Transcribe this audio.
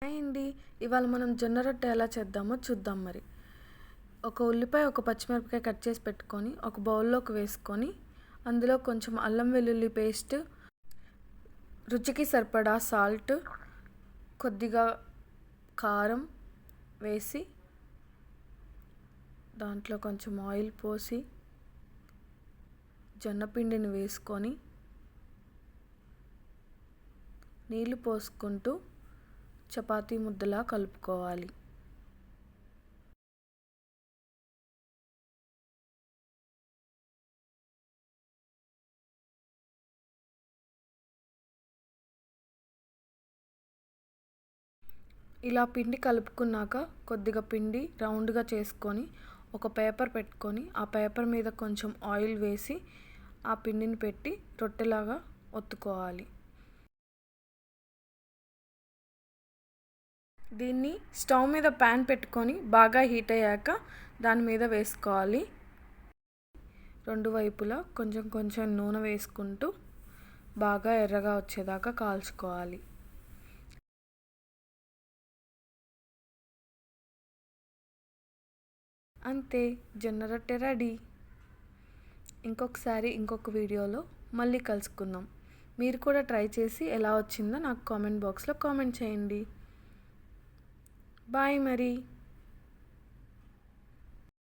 Hi అండి. ఇవాళ మనం జొన్న రొట్టె ఎలా చేద్దామో చూద్దాం మరి. ఒక ఉల్లిపాయ, ఒక పచ్చిమిరపకాయ కట్ చేసి పెట్టుకొని ఒక బౌల్లోకి వేసుకొని అందులో కొంచెం అల్లం వెల్లుల్లి పేస్ట్, రుచికి సరిపడా సాల్ట్, కొద్దిగా కారం వేసి దాంట్లో కొంచెం ఆయిల్ పోసి జొన్నపిండిని వేసుకొని నీళ్లు పోసుకుంటూ చపాతీ ముద్దలా కలుపుకోవాలి. ఇలా పిండి కలుపుకున్నాక కొద్దిగా పిండి రౌండ్గా చేసుకొని ఒక పేపర్ పెట్టుకొని ఆ పేపర్ మీద కొంచెం ఆయిల్ వేసి ఆ పిండిని పెట్టి రొట్టెలాగా ఒత్తుకోవాలి. దీన్ని స్టవ్ మీద ప్యాన్ పెట్టుకొని బాగా హీట్ అయ్యాక దాని మీద వేసుకోవాలి. రెండు వైపులా కొంచెం కొంచెం నూనె వేసుకుంటూ బాగా ఎర్రగా వచ్చేదాకా కాల్చుకోవాలి. అంతే, జొన్న రొట్టె రెడీ. ఇంకొక వీడియోలో మళ్ళీ కలుసుకుందాం. మీరు కూడా ట్రై చేసి ఎలా వచ్చిందో నాకు కామెంట్ బాక్స్లో కామెంట్ చేయండి. బాయ్ మరి.